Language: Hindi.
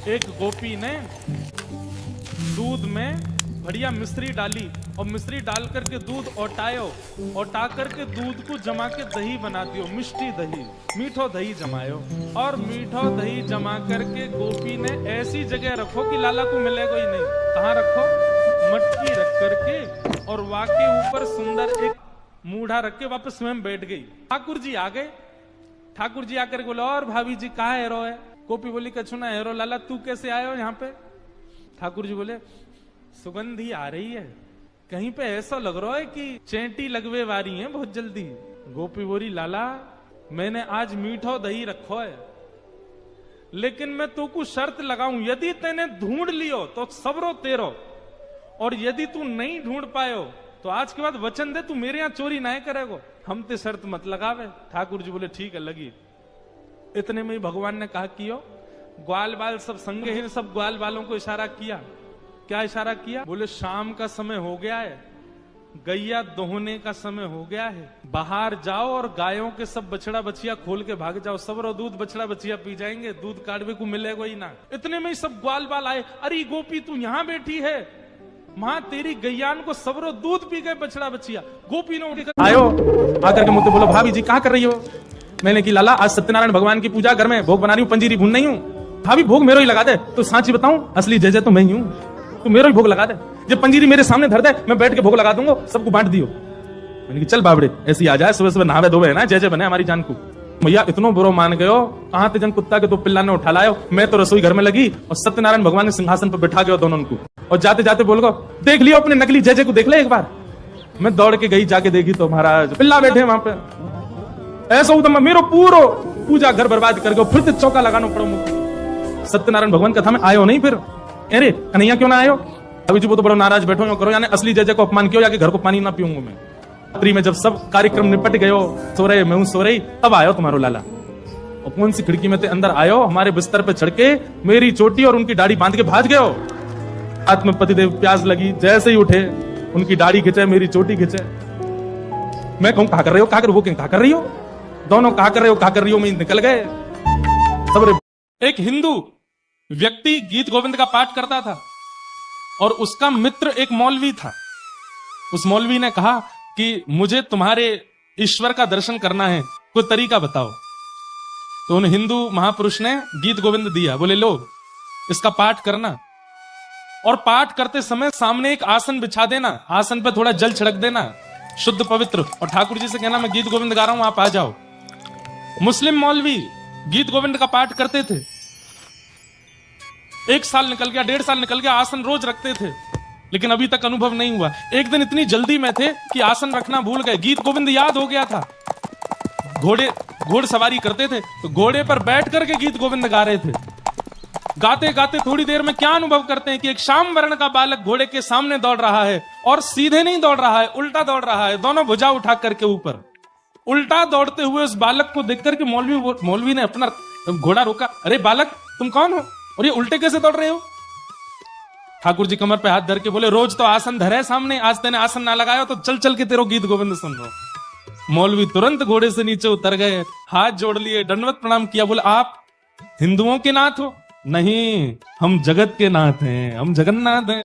एक गोपी ने दूध में बढ़िया मिश्री डाली और मिश्री डाल करके दूध औटा करके दूध को जमा के दही बना दियो, मिष्टी दही, मीठो दही जमायो। और मीठो दही जमा करके गोपी ने ऐसी जगह रखो कि लाला को मिलेगा ही नहीं। कहाँ रखो? मटकी रख करके और वाके ऊपर सुंदर एक मूढ़ा रख के वापस स्वयं बैठ गई। ठाकुर जी आ गए। ठाकुर जी आकर बोले, और भाभी जी कहाँ हेरो है? गोपी बोली, कछु ना हेरो। लाला तू कैसे आयो यहाँ पे? ठाकुर जी बोले, सुगंधी आ रही है, कहीं पे ऐसा लग रहा है कि चेंटी लगवे वारी है बहुत जल्दी। गोपी बोली, लाला मैंने आज मीठो दही रखो है, लेकिन मैं तो को शर्त लगाऊं, यदि तेने ढूंढ लियो तो सबरो तेरो, और यदि तू नहीं ढूंढ पायो तो आज के बाद वचन दे तू मेरे यहां चोरी ना करेगो, हम ते शर्त मत लगावे। ठाकुर जी बोले, ठीक है लगी। इतने में ही भगवान ने कहा कियो, ग्वाल बाल सब संगे हैं, सब ग्वाल बालों को इशारा किया। क्या इशारा किया? बोले, शाम का समय हो गया है, गैया दोहने का समय हो गया है, बाहर जाओ और गायों के सब बछड़ा बछिया खोल के भाग जाओ, सबरो दूध बछड़ा बछिया पी जाएंगे, दूध काटवे को मिलेगा ही ना। इतने में ही सब ग्वाल बाल आए, अरे गोपी तू यहां बैठी है, मां तेरी गैयान को सबरो दूध पी गए बछड़ा बछिया। गोपी ने आयो आकर के मुझसे बोलो, भाभी जी क्या कर रही हो? मैंने की, लाला आज सत्यनारायण भगवान की पूजा, घर में भोग बना रही हूँ, पंजीरी भून नहीं हूँ। भाभी भोग मेरो ही लगा दे। तो सांची बताऊं, असली जय जय तो मैं ही हूँ, तू मेरो ही भोग लगा दे। जब पंजीरी मेरे सामने धर दे, मैं बैठ के भोग लगा दूंगा, सबको बांट दियो। मैंने की, चल बाबड़े ऐसी आ जाए, सुबह सुबह नहावे धोवे है ना, जय जय बने हमारी जान को। भैया इतनो बुरो मान गयो, कहां ते जन कुत्ता के तो पिल्ला ने उठा लायो। मैं तो रसोई घर में लगी और सत्यनारायण भगवान ने सिंहासन पर बैठा गया दोनों को, और जाते जाते बोल गो, देख लियो अपने नकली जय जय को, देख ले एक बार। मैं दौड़ के गई, जाके देखी तो महाराज पिल्ला बैठे वहां पे। ऐसा होता मेरो पूरो पूजा घर बर्बाद कर गयो, फिर तो चौका लगाना पड़ो मुझे। सत्यनारायण भगवान कथा में आयो नहीं, फिर अरे कन्हैया क्यों ना आयो? अभी जी वो तो बड़ा नाराज बैठो करो, यानी असली जय जय को अपमान किया, जाके घर को पानी ना पीऊंगा मैं। रात्रि में जब सब कार्यक्रम निपट गयो, सो रहे मैं सो रही, तब आयो तुम्हारो लाला। और कौन सी खिड़की में ते अंदर आयो, हमारे बिस्तर पे चढ़ के मेरी चोटी और उनकी दाढ़ी बांध के भाग गयो। हाथ में पतिदेव प्यास लगी, जैसे ही उठे उनकी दाढ़ी खिंचे, मेरी चोटी खिंचे। मैं कहूं कहा कर रहे हो, कहा कर, वो कहा कर रही हो, दोनों कहा कर रहे हो, कहा कर रही हो, मैं निकल गए सब। एक हिंदू व्यक्ति गीत गोविंद का पाठ करता था और उसका मित्र एक मौलवी था। उस मौलवी ने कहा कि मुझे तुम्हारे ईश्वर का दर्शन करना है, कोई तरीका बताओ। तो उन हिंदू महापुरुष ने गीत गोविंद दिया, बोले लो इसका पाठ करना, और पाठ करते समय सामने एक आसन बिछा देना, आसन पर थोड़ा जल छिड़क देना शुद्ध पवित्र, और ठाकुर जी से कहना मैं गीत गोविंद गा रहा हूं, आप आ जाओ। मुस्लिम मौलवी गीत गोविंद का पाठ करते थे। 1 साल निकल गया, 1.5 साल निकल गया, आसन रोज रखते थे, लेकिन अभी तक अनुभव नहीं हुआ। एक दिन इतनी जल्दी में थे कि आसन रखना भूल गए, गीत गोविंद याद हो गया था। घोड़सवारी करते थे तो घोड़े पर बैठ करके गीत गोविंद गा रहे थे। गाते गाते थोड़ी देर में क्या अनुभव करते हैं कि एक श्याम वर्ण का बालक घोड़े के सामने दौड़ रहा है, और सीधे नहीं दौड़ रहा है, उल्टा दौड़ रहा है, दोनों भुजा उठा करके ऊपर। उल्टा दौड़ते हुए उस बालक को देख करके मौलवी ने अपना घोड़ा रोका, अरे बालक तुम कौन हो और ये उल्टे कैसे दौड़ रहे हो? ठाकुर जी कमर पे हाथ धर के बोले, रोज तो आसन धरे सामने, आज तेने आसन ना लगाया तो चल चल के तेरो गीत गोविंद सुन रहा। मौलवी तुरंत घोड़े से नीचे उतर गए, हाथ जोड़ लिए, दंडवत प्रणाम किया, बोले आप हिंदुओं के नाथ हो? नहीं, हम जगत के नाथ हैं, हम जगन्नाथ हैं।